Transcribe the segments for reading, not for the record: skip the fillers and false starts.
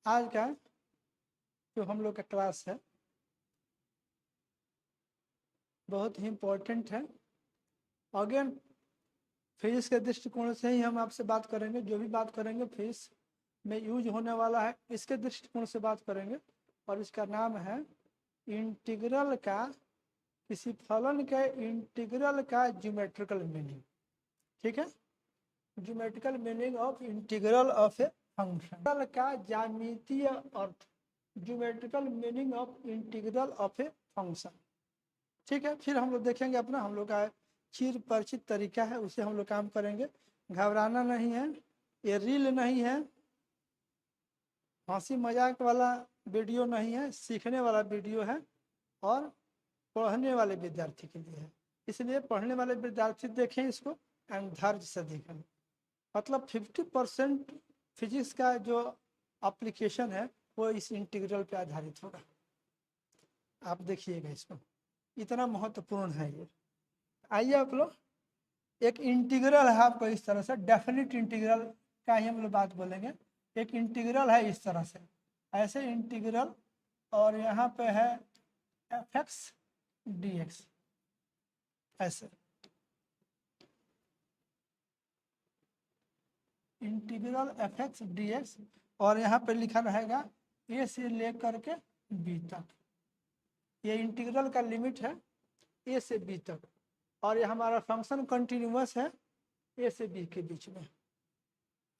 आज का जो हम लोग का क्लास है बहुत ही इम्पोर्टेंट है। अगेन फिजिक्स के दृष्टिकोण से ही हम आपसे बात करेंगे। जो भी बात करेंगे फिजिक्स में यूज होने वाला है इसके दृष्टिकोण से बात करेंगे। और इसका नाम है इंटीग्रल का, किसी फलन के इंटीग्रल का ज्योमेट्रिकल मीनिंग। ठीक है, geometrical meaning of integral of a function का ज्यामितीय अर्थ, geometrical meaning of integral of a function. ठीक है, फिर हम लोग देखेंगे अपना हम लोग का चिर परिचित तरीका है, उसे हम लोग काम करेंगे। घबराना नहीं है, ये रील नहीं है, हंसी मजाक वाला वीडियो नहीं है, सीखने वाला वीडियो है और पढ़ने वाले विद्यार्थी के लिए है। इसलिए पढ़ने वाले विद्यार्थी देखें इसको एंड धैर्य से देखें। मतलब 50% फिजिक्स का जो एप्लीकेशन है वो इस इंटीग्रल पे आधारित होगा। आप देखिएगा इसको, इतना महत्वपूर्ण है ये। आइए आप लोग, एक इंटीग्रल है आपको इस तरह से, डेफिनिट इंटीग्रल का ही हम लोग बात बोलेंगे। एक इंटीग्रल है इस तरह से, ऐसे इंटीग्रल, और यहाँ पे है एफ एक्स डी एक्स, ऐसे integral f x d x, और यहाँ पे लिखा रहेगा ए से लेकर के बी तक। ये इंटीग्रल का लिमिट है ए से बी तक, और ये हमारा फंक्शन कंटिन्यूअस है ए से बी के बीच में।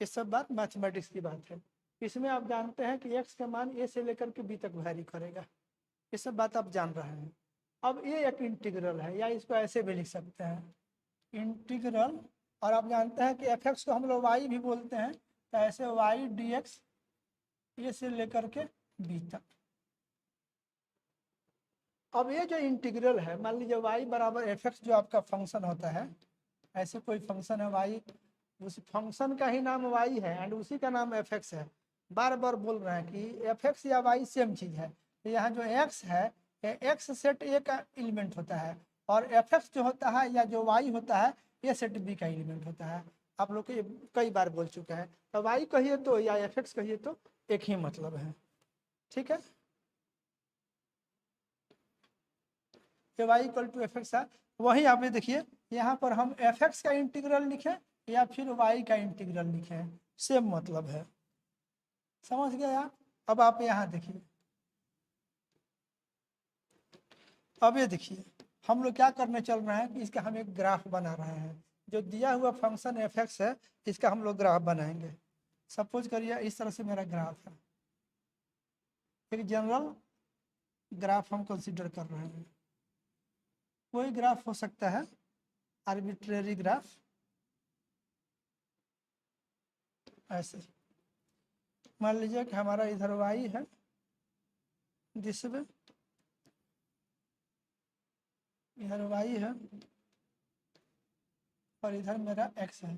ये सब बात मैथमेटिक्स की बात है। इसमें आप जानते हैं कि एक्स का मान ए से लेकर के बी तक वैरी करेगा, ये सब बात आप जान रहे हैं। अब ये एक इंटीग्रल है, या इसको ऐसे भी लिख सकते हैं इंटीग्रल। और आप जानते हैं कि एफ एक्स को हम लोग वाई भी बोलते हैं, तो ऐसे वाई डी एक्स ए से लेकर के बी तक। अब ये जो इंटीग्रल है, मान लीजिए y बराबर एफ एक्स जो आपका फंक्शन होता है, ऐसे कोई फंक्शन है y, उस फंक्शन का ही नाम y है एंड उसी का नाम एफ एक्स है। बार बार बोल रहे हैं कि एफ एक्स या y सेम चीज है। तो यहाँ जो x है, एक्स सेट ए का एलिमेंट होता है, और एफ एक्स जो होता है या जो y होता है ये सेट बी का एलिमेंट होता है। आप लोग को कई बार बोल चुका है, तो y कहिए तो या एफ एक्स कहिए तो एक ही मतलब है। ठीक है, y equal to f x है। वही आप ये देखिए, यहाँ पर हम एफ एक्स का इंटीग्रल लिखें या फिर y का इंटीग्रल लिखें, सेम मतलब है। समझ गए आप? अब आप यहाँ देखिए, अब ये देखिए हम लोग क्या करने चल रहे हैं कि इसका हम एक ग्राफ बना रहे हैं। जो दिया हुआ फंक्शन एफ एक्स है इसका हम लोग ग्राफ बनाएंगे। सपोज करिए इस तरह से मेरा ग्राफ है, एक जनरल ग्राफ हम कंसिडर कर रहे हैं। कोई ग्राफ हो सकता है, आर्बिट्रेरी ग्राफ, ऐसे मान लीजिए कि हमारा इधर y है, जिसमें इधर y है और इधर मेरा x है।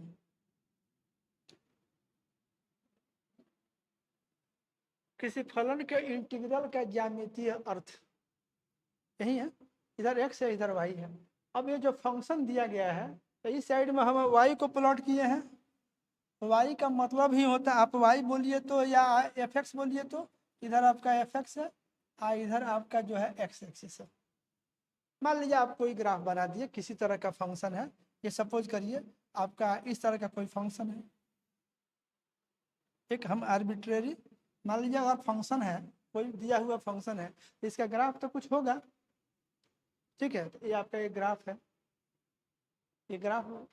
किसी फलन के इंटीग्रल का ज्यामितीय अर्थ यही है, इधर x है इधर y है। अब ये जो फंक्शन दिया गया है, तो इस साइड में हम y को प्लॉट किए हैं। y का मतलब ही होता है, आप y बोलिए तो या एफ एक्स बोलिए तो, इधर आपका एफ एक्स है और इधर आपका जो है x एक्सिस है। मान लीजिए आप कोई ग्राफ बना दिए, किसी तरह का फंक्शन है, ये सपोज करिए आपका इस तरह का कोई फंक्शन है, एक हम आर्बिट्रेरी मान लीजिए अगर फंक्शन है, कोई दिया हुआ फंक्शन है तो इसका ग्राफ तो कुछ होगा। ठीक है, तो ये आपका एक ग्राफ है। ये ग्राफ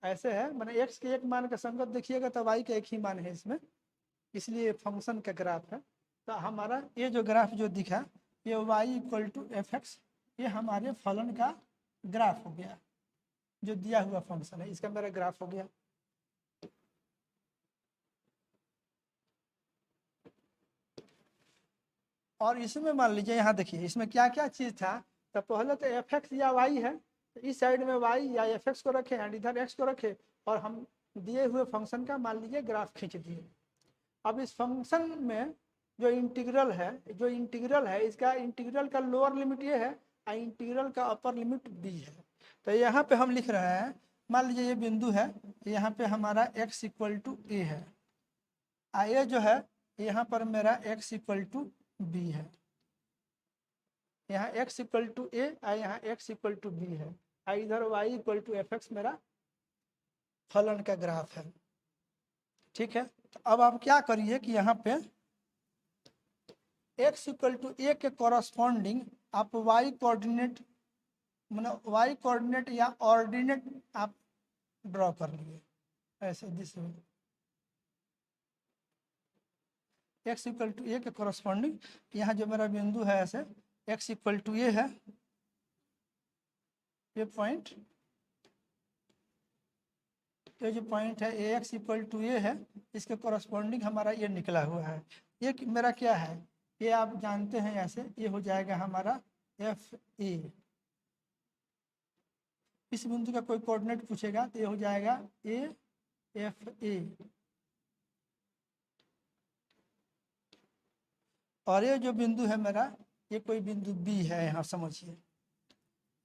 ऐसे है, मैंने एक्स के एक मान का संगत देखिएगा तो वाई का एक ही मान है इसमें, इसलिए फंक्शन का ग्राफ है। तो हमारा ये जो ग्राफ जो दिखा, ये y equal to f x, ये हमारे फलन का ग्राफ हो गया। जो दिया हुआ फंक्शन है इसका मेरा ग्राफ हो गया। और इसमें मान लीजिए यहाँ देखिए इसमें क्या क्या चीज़ था। तो पहले तो एफ एक्स या वाई है, तो इस साइड में वाई या एफ एक्स को रखे एंड इधर एक्स को रखे, और हम दिए हुए फंक्शन का मान लीजिए ग्राफ खींच दिए। अब इस फंक्शन में जो इंटीग्रल है इसका इंटीग्रल का लोअर लिमिट ये है और इंटीग्रल का अपर लिमिट बी है। तो यहाँ पे हम लिख रहे हैं, मान लीजिए ये बिंदु है, यहाँ पे हमारा x इक्वल टू ए है, ये जो है यहाँ पर मेरा x इक्वल टू बी है, यहाँ x इक्वल टू ए और यहाँ x इक्वल टू बी है, और इधर y equal to f x मेरा फलन का ग्राफ है। ठीक है, तो अब आप क्या करिए कि यहाँ पे x इक्वल टू ए के कॉरस्पॉन्डिंग आप y कोऑर्डिनेट मतलब y कोऑर्डिनेट या ऑर्डिनेट आप ड्रॉ कर लिए ऐसे this way. x equal to a के कॉरस्पॉन्डिंग यहाँ जो मेरा बिंदु है ऐसे x इक्वल टू ए है, ये पॉइंट, ये जो पॉइंट है ए एक्स इक्वल टू ए है, इसके कॉरस्पॉन्डिंग हमारा ये निकला हुआ है। ये मेरा क्या है, ये आप जानते हैं ऐसे, ये हो जाएगा हमारा एफ ए। इस बिंदु का कोई कोऑर्डिनेट पूछेगा तो ये हो जाएगा ए एफ ए, और ये जो बिंदु है मेरा ये कोई बिंदु बी है, यहाँ समझिए,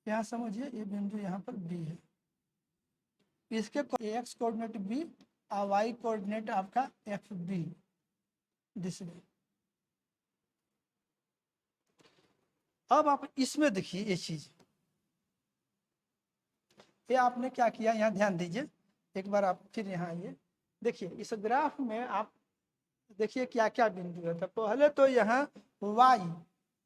यहाँ समझिए ये बिंदु यहाँ पर बी है, इसके एक्स कोऑर्डिनेट बी और वाई कोऑर्डिनेट आपका एफ बी दिस वे। अब आप इसमें देखिए ये चीज, ये आपने क्या किया, यहाँ ध्यान दीजिए एक बार, आप फिर यहाँ आइए, देखिए इस ग्राफ में आप देखिए क्या क्या बिंदु है। तो पहले तो यहाँ y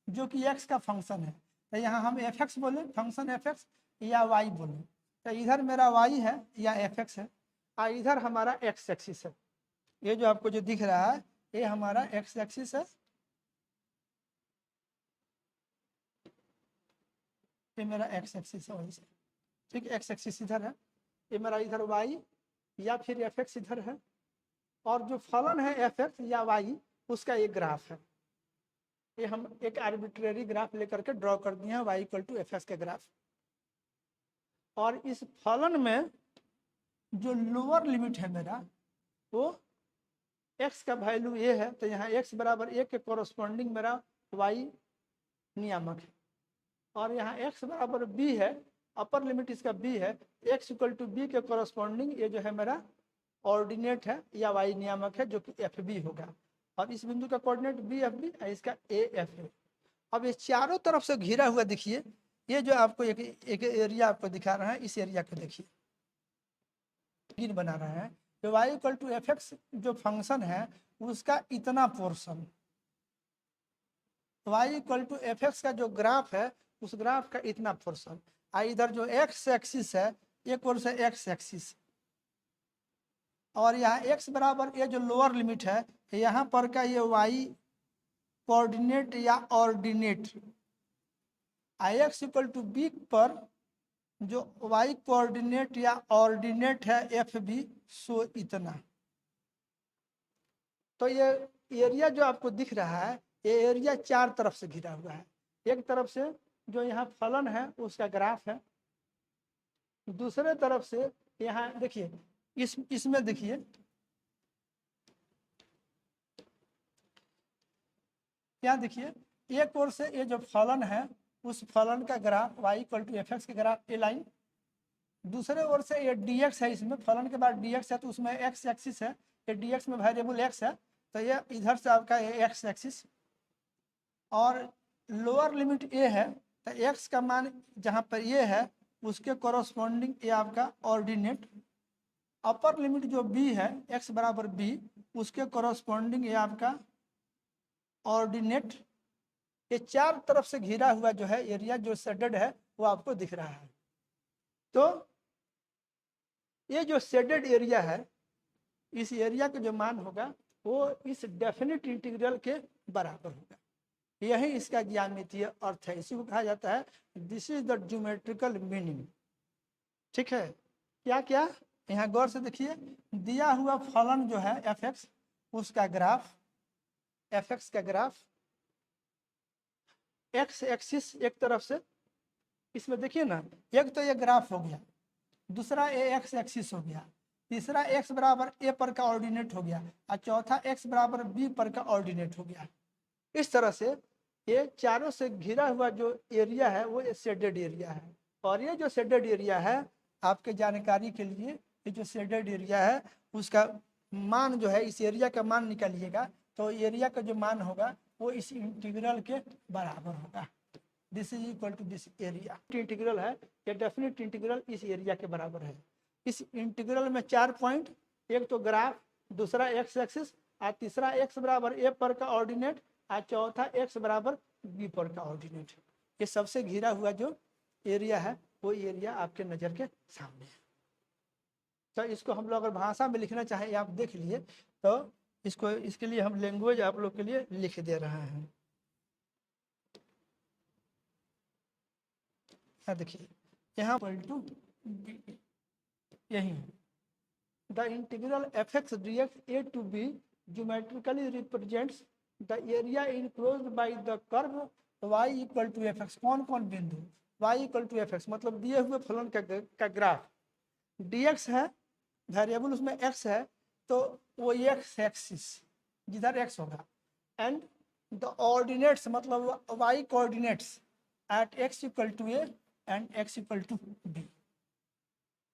जो कि x का फंक्शन है, तो यहाँ हम एफ एक्स बोले, फंक्शन एफ एक्स, या y बोले, तो इधर मेरा y है या एफ एक्स है, और इधर हमारा x एक्सिस है। ये जो आपको जो दिख रहा है ये हमारा x एक्सिस है, ये मेरा x एक्सिस है वहीं से। ठीक है, x एक्सिस इधर है, ये मेरा इधर y या फिर एफ एक्स इधर है, और जो फलन है एफ एक्स या वाई उसका एक ग्राफ है। ये हम एक आर्बिट्रेरी ग्राफ लेकर के ड्रॉ कर दिए हैं, y equal to f x का ग्राफ। और इस फलन में जो लोअर लिमिट है मेरा वो x का वैल्यू ए है, तो यहाँ x बराबर ए के कोरस्पॉन्डिंग मेरा y नियामक है, और यहाँ x बराबर b है, अपर लिमिट इसका b है, x इक्वल टू बी के कोरस्पॉन्डिंग ये जो है मेरा ऑर्डिनेट है या y नियामक है जो कि एफ बी होगा, और इस बिंदु का कोऑर्डिनेट बी एफ बी, इसका ए एफ है। अब ये चारों तरफ से घिरा हुआ देखिए, ये जो आपको एक एरिया आपको दिखा रहा है, इस एरिया को देखिए गिन बना रहा है, जो y equal to f x जो फंक्शन है उसका इतना portion, y equal to f x का जो ग्राफ है उस ग्राफ का इतना पोर्शन, इधर जो x एक्सिस है एक ओर से x एक्सिस, और यहाँ x बराबर ये जो लोअर लिमिट है यहाँ पर का ये y कोऑर्डिनेट या ordinate, x equal to b पर जो y कोऑर्डिनेट या ऑर्डिनेट है एफ बी, सो इतना। तो ये एरिया जो आपको दिख रहा है ये एरिया चार तरफ से घिरा हुआ है। एक तरफ से जो यहाँ फलन है उसका ग्राफ है, दूसरे तरफ से यहाँ देखिए इसमें देखिए क्या देखिए, एक ओर से ये जो फलन है उस फलन का graph y equal to f x के ग्राफ ए लाइन, दूसरे ओर से ये dx है, इसमें फलन के बाद dx है तो उसमें x एक्सिस है, ये dx में वेरिएबल x है तो ये इधर से आपका ये x एक्सिस, और लोअर लिमिट a है तो x का मान जहाँ पर ये है उसके कोरस्पॉन्डिंग ये आपका ऑर्डिनेट, अपर लिमिट जो b है x बराबर b उसके कोरस्पॉन्डिंग ये आपका ऑर्डिनेट। ये चार तरफ से घिरा हुआ जो है एरिया जो शेडेड है वो आपको दिख रहा है। तो ये जो शेडेड एरिया है इस एरिया का जो मान होगा वो इस डेफिनेट इंटीग्रल के बराबर होगा, यही इसका ज्यामितीय अर्थ है, इसी को कहा जाता है this is the geometrical meaning. ठीक है, क्या क्या यहाँ गौर से देखिए, दिया हुआ फलन जो है एफ एक्स उसका ग्राफ, एफ एक्स का ग्राफ एक्स एक्सिस एक तरफ से, इसमें देखिए ना, एक तो ये ग्राफ हो गया, दूसरा ए एक्स एक्सिस हो गया, तीसरा x बराबर ए पर का ऑर्डिनेट हो गया, और चौथा x बराबर बी पर का ऑर्डिनेट हो गया। इस तरह से ये चारों से घिरा हुआ जो एरिया है वो शेडेड एरिया है, और ये जो शेडेड एरिया है आपके जानकारी के लिए, ये जो शेडेड एरिया है उसका मान जो है इस एरिया का मान निकालिएगा तो एरिया का जो मान होगा वो इस इंटीग्रल के बराबर होगा। This is equal to this area. Integral है ये डेफिनेट इंटीग्रल इस एरिया के बराबर है। इस इंटीग्रल में 4 पॉइंट, एक तो ग्राफ, दूसरा एक्स एक्सिस, और तीसरा एक्स बराबर ए पर का ऑर्डिनेट, और चौथा एक्स बराबर बी पर का ऑर्डिनेट। ये सबसे घिरा हुआ जो एरिया है वो एरिया आपके नज़र के सामने है। तो इसको हम लोग अगर भाषा में लिखना चाहें, आप देख लिए, तो इसको इसके लिए हम लैंग्वेज आप लोग के लिए लिख दे रहे हैं। देखिए यहाँ पर टू यही the integral f x d x a to b geometrically represents the area enclosed by the curve y equal to f x. कौन कौन बिंदु? y equal to f x मतलब दिए हुए फलन का ग्राफ, dx है वेरिएबल उसमें x है, तो वो x एक्सिस जिधर x होगा, एंड द ऑर्डिनेट्स मतलब y coordinates at x equal to a and x equal to b।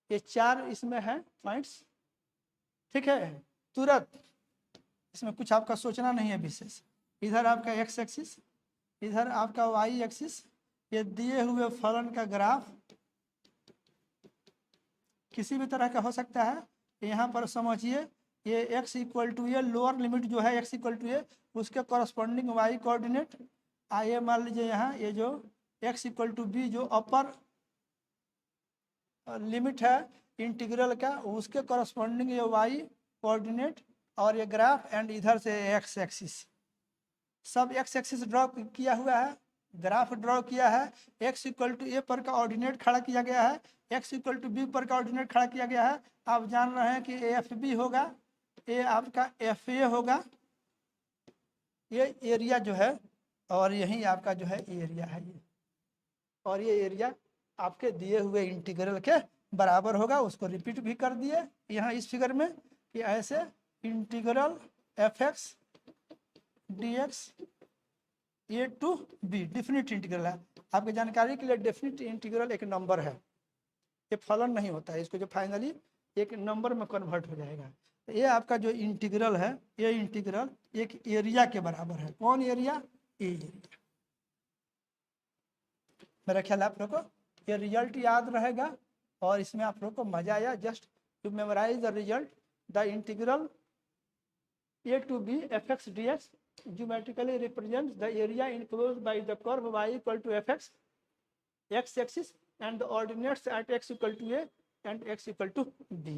ये 4 इसमें है पॉइंट्स, ठीक है। तुरंत इसमें कुछ आपका सोचना नहीं है विशेष। इधर आपका x एक्सिस, इधर आपका y एक्सिस, ये दिए हुए फलन का ग्राफ किसी भी तरह का हो सकता है। यहाँ पर समझिए ये x equal to a, lower limit जो है x इक्वल टू ए, उसके कॉरस्पॉन्डिंग y कोऑर्डिनेट। आइए मान लीजिए यहाँ ये जो x इक्वल टू बी जो अपर लिमिट है इंटीग्रल का, उसके कॉरस्पॉन्डिंग ये y कोऑर्डिनेट और ये ग्राफ, एंड इधर से x एक्सिस। सब x एक्सिस ड्रॉ किया हुआ है, ग्राफ ड्रॉ किया है, x इक्वल टू ए पर का ऑर्डिनेट खड़ा किया गया है, x इक्वल टू बी पर का ऑर्डिनेट खड़ा किया गया है। आप जान रहे हैं कि एफ बी होगा, ए आपका एफ ए होगा, ये एरिया जो है, और यही आपका जो है एरिया है ये, और ये एरिया आपके दिए हुए इंटीग्रल के बराबर होगा। उसको रिपीट भी कर दिए यहाँ इस फिगर में कि ऐसे integral f x d x a to b definite integral है। आपकी जानकारी के लिए डेफिनिट इंटीग्रल एक नंबर है, ये फलन नहीं होता है, इसको जो फाइनली एक नंबर में कन्वर्ट हो जाएगा। तो ये आपका जो इंटीग्रल है, ये इंटीग्रल एक एरिया के बराबर है। कौन एरिया? ए एरिया। मेरा ख्याल आप लोग को ये रिजल्ट याद रहेगा और इसमें आप लोग को मजा आया। Just to memorise the result, the integral a to b f x d x geometrically represents the area enclosed by the curve y equal to fx, x axis, and the ordinates at x equal to a and x equal to b।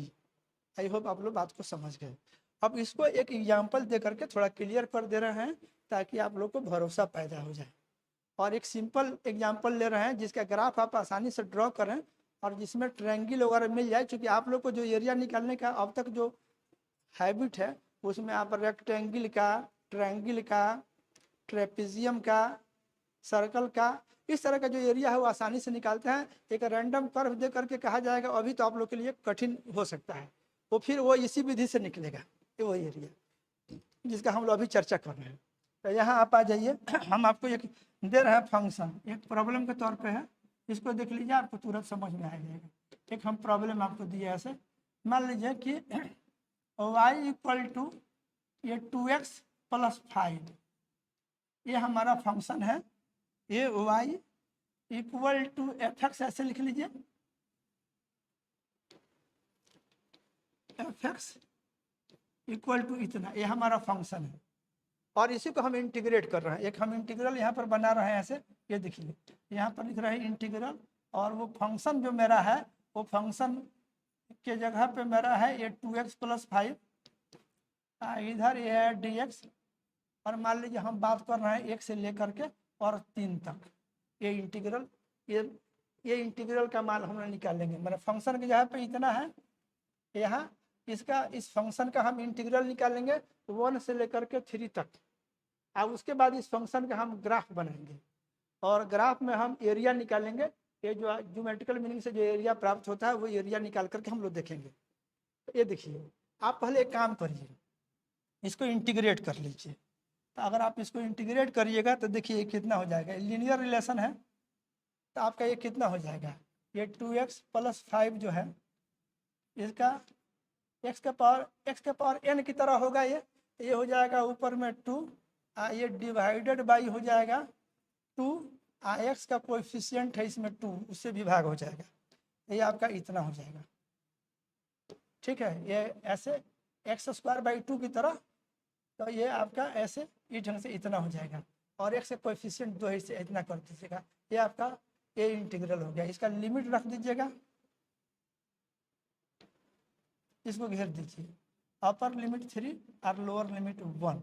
I hope आप लोग बात को समझ गए। अब इसको एक example दे करके थोड़ा क्लियर कर दे रहे हैं ताकि आप लोग को भरोसा पैदा हो जाए, और एक सिंपल एग्जाम्पल ले रहे हैं जिसका ग्राफ आप आसानी से ड्रॉ करें और जिसमें ट्रायंगल वगैरह मिल जाए। क्योंकि आप लोग को जो एरिया निकालने का अब तक जो हैबिट है उसमें आप रेक्टेंगल का, ट्रायंगल का, ट्रेपेजियम का, सर्कल का, इस तरह का जो एरिया है वो आसानी से निकालते हैं। एक रैंडम कर्व दे करके कहा जाएगा अभी तो आप लोग के लिए कठिन हो सकता है, वो फिर वो इसी विधि से निकलेगा। ये वही एरिया जिसका हम लोग अभी चर्चा कर रहे हैं। तो यहाँ आप आ जाइए, हम आपको एक दे रहे हैं फंक्शन, एक प्रॉब्लम के तौर पे है, इसको देख लीजिए, आपको तुरंत समझ में आ जाएगा। एक हम प्रॉब्लम आपको दिया ऐसे, मान लीजिए कि y इक्वल टू ये 2x प्लस 5, ये हमारा फंक्शन है। ये y equal to f x ऐसे लिख लीजिए, एफ एक्स इक्वल टू इतना, ये हमारा फंक्शन है। और इसी को हम इंटीग्रेट कर रहे हैं, एक हम इंटीग्रल यहाँ पर बना रहे हैं ऐसे। ये देखिए यहाँ पर लिख रहे हैं इंटीग्रल, और वो फंक्शन जो मेरा है वो फंक्शन के जगह पे मेरा है ये 2x प्लस 5, इधर ये है dx, और मान लीजिए हम बात कर रहे हैं 1 से लेकर के और 3 तक। ये इंटीग्रल, ये इंटीग्रल का मान हम निकालेंगे। मेरा फंक्शन के जगह पे इतना है, यहाँ इसका इस फंक्शन का हम इंटीग्रल निकालेंगे 1 से लेकर के 3 तक। अब उसके बाद इस फंक्शन का हम ग्राफ बनाएंगे, और ग्राफ में हम एरिया निकालेंगे। ये जो ज्योमेट्रिकल मीनिंग से जो एरिया प्राप्त होता है वो एरिया निकाल करके हम लोग देखेंगे। तो ये देखिए, आप पहले एक काम करिए, इसको इंटीग्रेट कर लीजिए। तो अगर आप इसको इंटीग्रेट करिएगा तो देखिए ये कितना हो जाएगा, लीनियर रिलेशन है। तो आपका ये कितना हो जाएगा, ये 2x प्लस 5 जो है इसका x के पावर n की तरह होगा ये। ये हो जाएगा ऊपर में 2, ये डिवाइडेड बाई हो जाएगा 2, एक्स का कोएफिशिएंट है इसमें 2, उससे भी भाग हो जाएगा, ये आपका इतना हो जाएगा। ठीक है, ये ऐसे एक्स स्क्वायर बाई 2 की तरह, तो ये आपका ऐसे इस ढंग से इतना हो जाएगा, और एक्स का कोएफिशिएंट 2 है, इससे इतना कर दीजिएगा, ये आपका ए इंटीग्रल हो गया। इसका लिमिट रख दीजिएगा, इसको घेर दीजिए, अपर लिमिट 3 और लोअर लिमिट 1।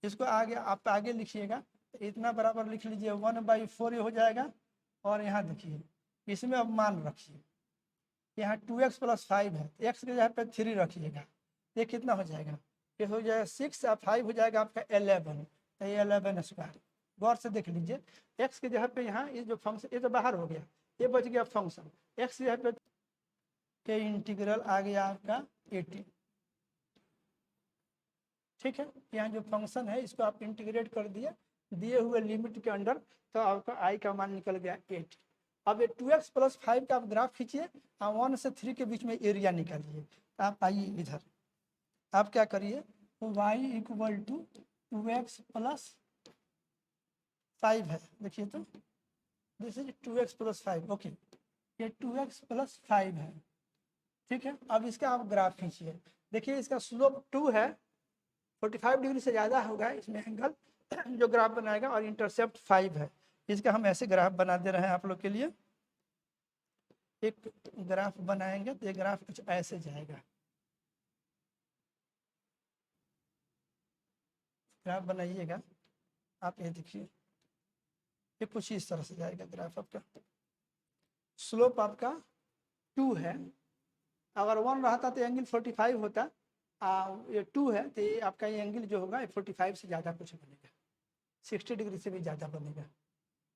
इसको आगे आप आगे लिखिएगा, तो इतना बराबर लिख लीजिए 1/4 हो जाएगा। और यहाँ देखिए इसमें अब मान रखिए, यहाँ 2x + 5 है, एक्स के जगह पे 3 रखिएगा, ये कितना हो जाएगा, ये हो जाएगा 6 और 5 हो जाएगा आपका 11, तो ये 11 स्क्वायर। गौर से देख लीजिए, एक्स की जगह पे यहाँ ये जो फंक्शन, ये तो बाहर हो गया, ये बच गया फंक्शन, एक्स की जगह पे के इंटीग्रल आ गया आपका 18। ठीक है, यहाँ जो फंक्शन है इसको आप इंटीग्रेट कर दिए हुए लिमिट के अंडर, तो आपका आई का मान निकल गया 8। अब ये 2x + 5 का आप ग्राफ खींचिए, 1 से 3 के बीच में एरिया निकालिए। आप आइए इधर, आप क्या करिए, y = 2x + 5 है, देखिए तो दिस इज 2x + 5, ओके, ये 2x + 5 है। ठीक है, अब इसका आप ग्राफ खींचिए, देखिए इसका स्लोप 2 है, 45 डिग्री से ज़्यादा होगा इसमें एंगल जो ग्राफ बनाएगा, और इंटरसेप्ट 5 है। इसका हम ऐसे ग्राफ बना दे रहे हैं आप लोग के लिए, एक ग्राफ बनाएंगे तो ये ग्राफ कुछ ऐसे जाएगा, ग्राफ बनाइएगा आप, ये देखिए ये कुछ इस तरह से जाएगा ग्राफ आपका। स्लोप आपका 2 है, अगर 1 रहता तो एंगल 45 होता, ये 2 है तो ये आपका ये एंगल जो होगा 45 से ज़्यादा कुछ बनेगा, 60 डिग्री से भी ज़्यादा बनेगा,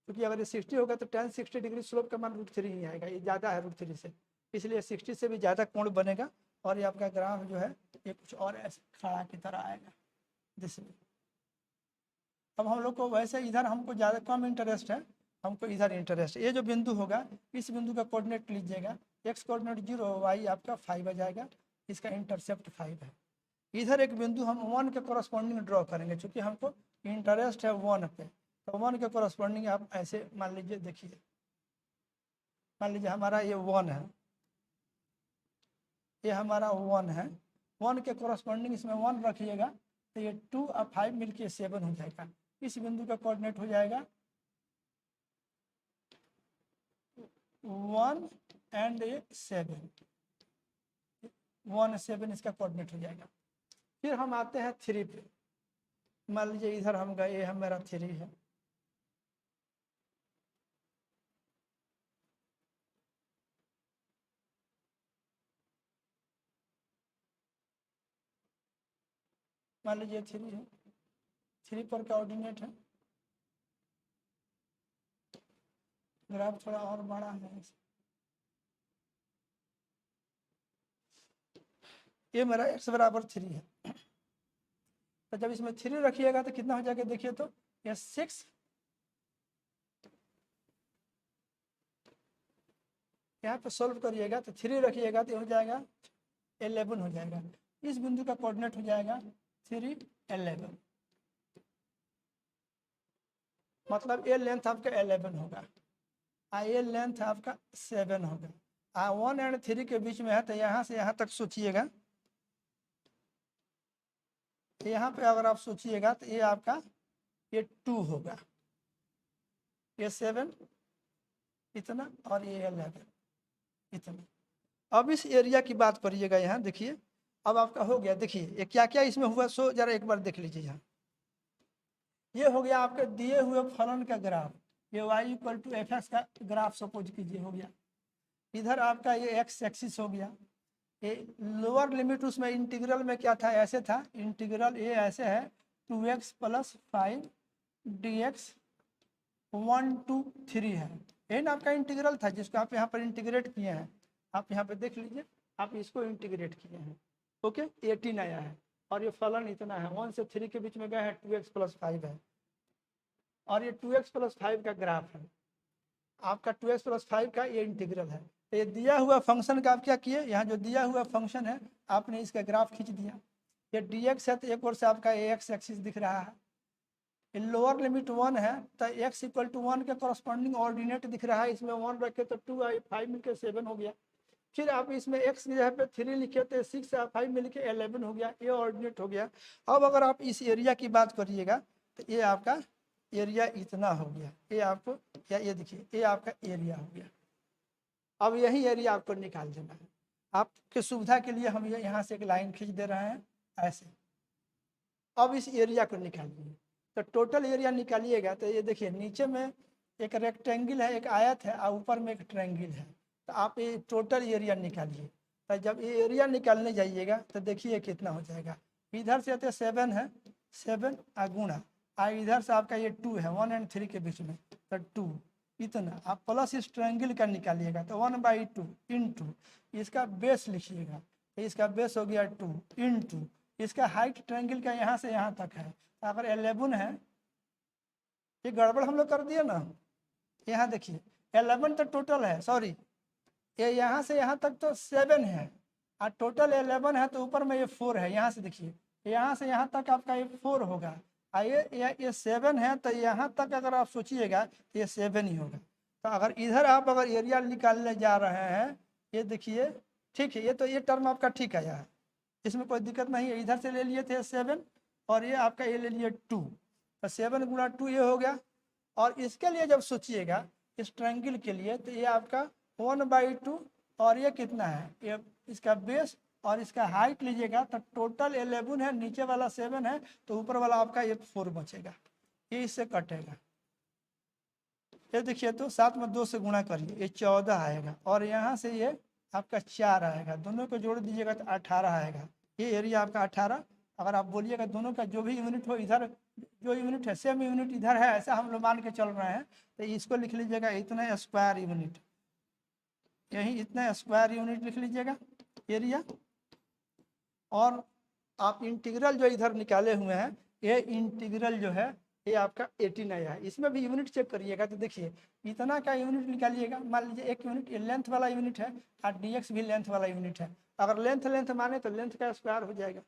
क्योंकि अगर ये 60 होगा तो tan 60 डिग्री स्लोप का मान √3 ही आएगा, ये ज़्यादा है √3 से, इसलिए 60 से भी ज़्यादा कोण बनेगा। और ये आपका ग्राफ जो है ये कुछ और ऐसे खड़ा की तरह आएगा जिसमें, अब हम लोग को वैसे इधर हमको ज़्यादा कम इंटरेस्ट है, हमको इधर इंटरेस्ट है। ये जो बिंदु होगा इस बिंदु का कोऑर्डिनेट लीजिएगा, x कोऑर्डिनेट 0, y आपका 5 आ जाएगा, इसका इंटरसेप्ट 5 है। इधर एक बिंदु हम 1 के कॉरस्पॉन्डिंग ड्रॉ करेंगे, क्योंकि हमको इंटरेस्ट है 1 पे, तो 1 के कॉरस्पॉन्डिंग आप ऐसे मान लीजिए, देखिए मान लीजिए हमारा ये 1 है, ये हमारा 1 है, 1 के कॉरस्पॉन्डिंग इसमें 1 रखिएगा, तो ये 2 और 5 मिलके 7 हो जाएगा। इस बिंदु का कोऑर्डिनेट हो जाएगा 1 एंड 7, 1 7 इसका कोऑर्डिनेट हो जाएगा। फिर हम आते हैं 3 पे, मान लीजिए इधर हम गए, हम मेरा 3 है, मान लीजिए 3 है, 3 पर कोऑर्डिनेट है, ग्राफ थोड़ा और बड़ा है, ये मेरा x = 3 है, तो जब इसमें 3 रखिएगा तो कितना हो जाएगा, देखिए तो ये 6, यहाँ पे सॉल्व करिएगा तो 3 रखिएगा तो हो जाएगा 11 हो जाएगा। इस बिंदु का कोऑर्डिनेट हो जाएगा 3 11, मतलब ये लेंथ आपका 11 होगा, ये लेंथ आपका 7 होगा, 1 और 3 के बीच में है, तो यहाँ से यहाँ तक सोचिएगा, यहाँ पे अगर आप सोचिएगा तो ये आपका ये 2 होगा, ये 7 इतना, और ये 11 इतना। अब इस एरिया की बात करिएगा, यहाँ देखिए अब आपका हो गया, देखिए ये क्या क्या इसमें हुआ, सो जरा एक बार देख लीजिए। यहाँ ये हो गया आपके दिए हुए फलन का ग्राफ, ये y = fx का ग्राफ सपोज कीजिए हो गया, इधर आपका ये x एक्सिस हो गया, ये लोअर लिमिट उसमें इंटीग्रल में क्या था, ऐसे था इंटीग्रल, ये ऐसे है 2x + 5 dx 1 to 3 है, यही ना आपका इंटीग्रल था जिसको आप यहाँ पर इंटीग्रेट किए हैं, आप यहाँ पे देख लीजिए, आप इसको इंटीग्रेट किए हैं, ओके 18 आया है, और ये फलन इतना है, 1 से 3 के बीच में गया है, 2x + 5 है, और ये 2x + 5 का ग्राफ है, आपका 2x + 5 का ये इंटीग्रल है। तो ये दिया हुआ फंक्शन का आप क्या किए, यहाँ जो दिया हुआ फंक्शन है आपने इसका ग्राफ खींच दिया, ये dx है तो एक ओर से आपका एक्स एक्सिस दिख रहा है, ये लोअर लिमिट 1 है तो x इक्वल टू 1 के कॉरस्पॉन्डिंग ऑर्डिनेट दिख रहा है, इसमें 1 रखे तो 2 आई 5 मिलकर 7 हो गया। फिर आप इसमें x की जगह पे 3 लिखे तो 6 और 5 मिलकर 11 हो गया, ये ऑर्डिनेट हो गया। अब अगर आप इस एरिया की बात करिएगा तो ये आपका एरिया इतना हो गया, ये आपको या ये देखिए ये आपका एरिया हो गया। अब यही एरिया आपको निकाल देना है। आपके सुविधा के लिए हम यहाँ से एक लाइन खींच दे रहे हैं ऐसे। अब इस एरिया को निकालिए, तो टोटल एरिया निकालिएगा तो ये देखिए नीचे में एक रेक्टेंगल है, एक आयत है और ऊपर में एक ट्रायंगल है। तो आप ये टोटल एरिया निकालिए, तो जब ये एरिया निकालने जाइएगा तो देखिए कितना हो जाएगा। इधर से तो 7 है, 7 गुणा और इधर से आपका ये 2 है, 1 और 3 के बीच में तो 2 इतना। आप प्लस इस ट्रायंगल का निकालिएगा तो 1/2 इंटू इसका बेस लिखिएगा, तो इसका बेस हो गया 2 इंटू इसका हाइट ट्रायंगल का यहाँ से यहाँ तक है, तो अगर 11 है, ये गड़बड़ हम लोग कर दिए ना। यहाँ देखिए 11 तो टोटल है, सॉरी ये यहाँ से यहाँ तक तो 7 है और टोटल 11 है, तो ऊपर में ये 4 है। यहाँ से देखिए यहाँ से यहाँ तक आपका ये 4 होगा और ये 7 है, तो यहाँ तक अगर आप सोचिएगा तो ये 7 ही होगा। तो अगर इधर आप अगर एरिया निकालने जा रहे हैं, ये देखिए ठीक है, ये तो ये टर्म आपका ठीक आया है, इसमें कोई दिक्कत नहीं है। इधर से ले लिए थे 7 और ये आपका ये ले लिए 2, तो 7 गुणा 2 ये हो गया। और इसके लिए जब सोचिएगा इस ट्रायंगल के लिए तो ये आपका 1/2 और ये कितना है, ये इसका बेस और इसका हाइट लीजिएगा तो टोटल 11 है, नीचे वाला 7 है, तो ऊपर वाला आपका ये 4 बचेगा, ये इससे कटेगा। ये देखिए तो 7 में 2 से गुणा करिए, ये 14 आएगा और यहाँ से ये आपका 4 आएगा, दोनों को जोड़ दीजिएगा तो 18 आएगा। ये एरिया आपका 18। अगर आप बोलिएगा दोनों का जो भी यूनिट हो, इधर जो यूनिट है सेम यूनिट इधर है, ऐसा हम लोग मान के चल रहे हैं, तो इसको लिख लीजिएगा इतना स्क्वायर यूनिट, यही इतना स्क्वायर यूनिट लिख लीजिएगा एरिया। और आप इंटीग्रल जो इधर निकाले हुए हैं, ये इंटीग्रल जो है ये आपका 18 आया है। इसमें भी यूनिट चेक करिएगा तो देखिए इतना का यूनिट निकालिएगा। मान लीजिए एक यूनिट ये लेंथ वाला यूनिट है और dx भी लेंथ वाला यूनिट है, अगर लेंथ माने तो लेंथ का स्क्वायर हो जाएगा,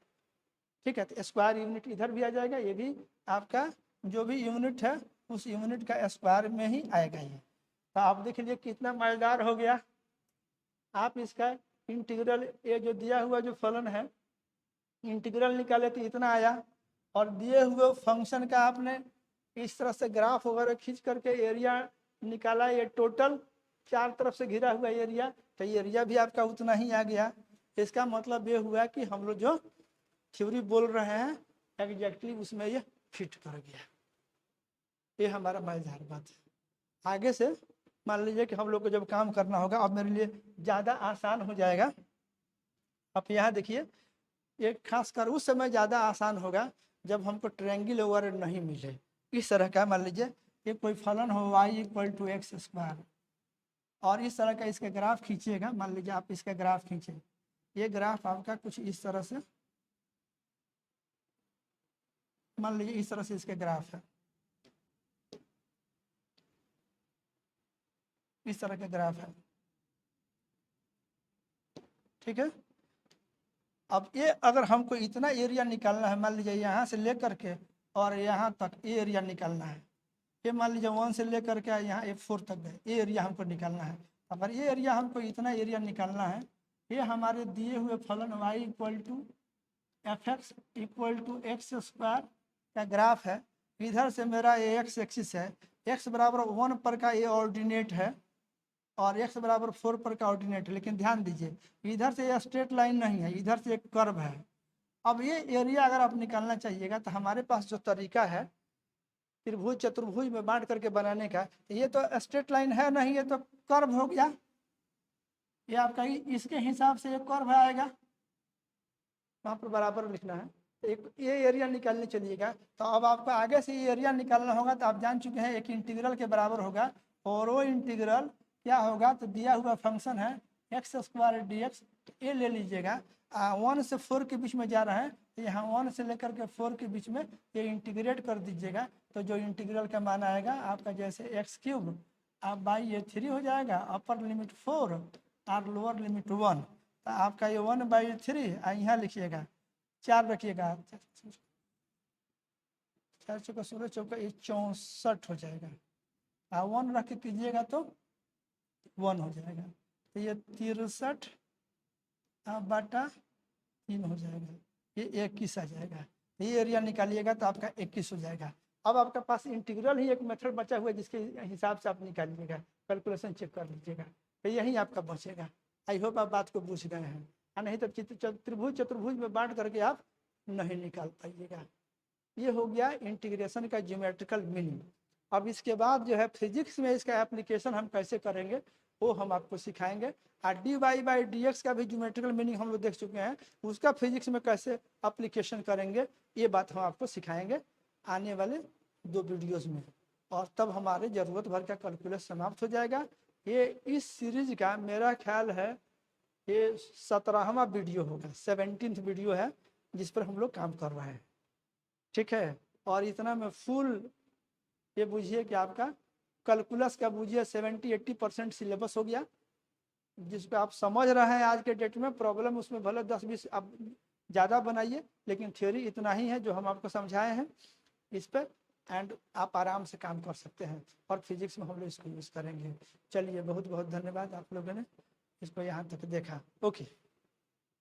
ठीक है। तो स्क्वायर यूनिट इधर भी आ जाएगा, ये भी आपका जो भी यूनिट है उस यूनिट का स्क्वायर में ही आएगा ये। तो आप देख लीजिए कितना मजेदार हो गया। आप इसका इंटीग्रल ये जो दिया हुआ जो फलन है इंटीग्रल निकाले तो इतना आया, और दिए हुए फंक्शन का आपने इस तरह से ग्राफ वगैरह खींच करके एरिया निकाला, ये टोटल 4 तरफ से घिरा हुआ एरिया, तो एरिया भी आपका उतना ही आ गया। इसका मतलब ये हुआ कि हम लोग जो थ्योरी बोल रहे हैं एग्जैक्टली उसमें ये फिट कर गया। ये हमारा मजेदार बात है। आगे से मान लीजिए कि हम लोग को जब काम करना होगा, अब मेरे लिए ज़्यादा आसान हो जाएगा। अब यहाँ देखिए ये खासकर उस समय ज़्यादा आसान होगा जब हमको ट्रायंगल वगैरह नहीं मिले। इस तरह का मान लीजिए ये कोई फलन हो y equal to x square, और इस तरह का इसका ग्राफ खींचिएगा। मान लीजिए आप इसका ग्राफ खींचे, ये ग्राफ आपका कुछ इस तरह से, मान लीजिए इस तरह से इसका ग्राफ है, इस तरह का ग्राफ है, ठीक है। अब ये अगर हमको इतना एरिया निकालना है, मान लीजिए यहाँ से लेकर के और यहाँ तक ये एरिया निकालना है, ये मान लीजिए 1 से लेकर के यहाँ 4 तक गए, ये एरिया हमको निकालना है। अगर ये एरिया हमको इतना एरिया निकालना है, ये हमारे दिए हुए फलन y equal to fx equal to x square का ग्राफ है। इधर से मेरा ये x एक्सिस है, x बराबर 1 पर का ये ऑर्डिनेट है और x बराबर 4 पर का ऑर्डिनेट है। लेकिन ध्यान दीजिए इधर से ये स्ट्रेट लाइन नहीं है, इधर से एक कर्व है। अब ये एरिया अगर आप निकालना चाहिएगा तो हमारे पास जो तरीका है त्रिभुज चतुर्भुज में बांट करके बनाने का, ये तो स्ट्रेट लाइन है नहीं, ये तो कर्व हो गया। ये आपका इसके हिसाब से एक कर्व आएगा, वहाँ पर बराबर लिखना है। एक ये एरिया निकालने चलिएगा, तो अब आपको आगे से ये एरिया निकालना होगा। तो आप जान चुके हैं एक इंटीग्रल के बराबर होगा, और वो इंटीग्रल क्या होगा, तो दिया हुआ फंक्शन है एक्स स्क्वायर dx, ये ले लीजिएगा। 1 से 4 के बीच में जा रहा है, तो यहाँ 1 से लेकर के 4 के बीच में ये इंटीग्रेट कर दीजिएगा। तो जो इंटीग्रल का मान आएगा आपका जैसे x³ आप बाई ये 3 हो जाएगा, अपर लिमिट 4 और लोअर लिमिट 1, तो आपका ये 1/3 यहाँ लिखिएगा 4 रखिएगा, 4 चौका 16 चौका ये 64 हो जाएगा। 1 रख के कीजिएगा तो 1 हो जाएगा, तो ये 63 बटा 3 हो जाएगा, ये 21 आ जाएगा। ये एरिया निकालिएगा तो आपका 21 हो जाएगा। अब आपके पास इंटीग्रल ही एक मेथड बचा हुआ है जिसके हिसाब से आप निकालिएगा, कैलकुलेशन चेक कर लीजिएगा, तो यही आपका बचेगा। आई होप आप बात को बुझ गए हैं, नहीं तो त्रिभुज में बांट करके आप नहीं निकाल पाइएगा। ये हो गया इंटीग्रेशन का ज्योमेट्रिकल मीनिंग। अब इसके बाद जो है फिजिक्स में इसका एप्लीकेशन हम कैसे करेंगे वो हम आपको सिखाएंगे। और dy/dx का भी ज्योमेट्रिकल मीनिंग हम लोग देख चुके हैं, उसका फिजिक्स में कैसे एप्लीकेशन करेंगे ये बात हम आपको सिखाएंगे आने वाले 2 वीडियोस में। और तब हमारे ज़रूरत भर का कैलकुलस समाप्त हो जाएगा। ये इस सीरीज का मेरा ख्याल है ये 17वां वीडियो होगा, 17th वीडियो है जिस पर हम लोग काम कर रहे हैं, ठीक है। और इतना में फुल ये बुझिए कि आपका कैलकुलस का बुझिए 70-80% सिलेबस हो गया, जिसको आप समझ रहे हैं आज के डेट में। प्रॉब्लम उसमें भले 10-20 आप ज़्यादा बनाइए, लेकिन थ्योरी इतना ही है जो हम आपको समझाए हैं इस पर, एंड आप आराम से काम कर सकते हैं। और फिजिक्स में हम लोग इसको यूज़ करेंगे। चलिए बहुत बहुत धन्यवाद आप लोगों ने इसको यहाँ तक देखा। ओके।